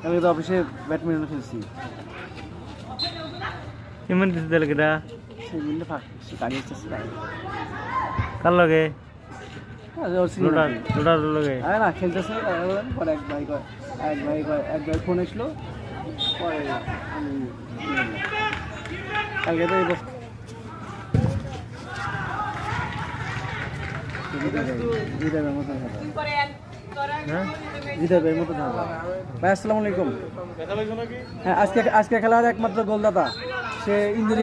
আমি তো অফিসে ব্যাডমিন্টন খেলছি। কেমন দিতে দিল কেটা? সে মিললে ফাঁক সে গাড়ি আসতেছে কার লগে? লোডার লোডার লগে? না খেলতেছে পরে এক ভাই ফোন আসলো পরে কালকে তো জিদাবের মতো জিদাবের মতো ভাই আসসালামু আলাইকুম। হ্যাঁ আজকে খেলার একমাত্র গোলদাতা সে ইঞ্জুরি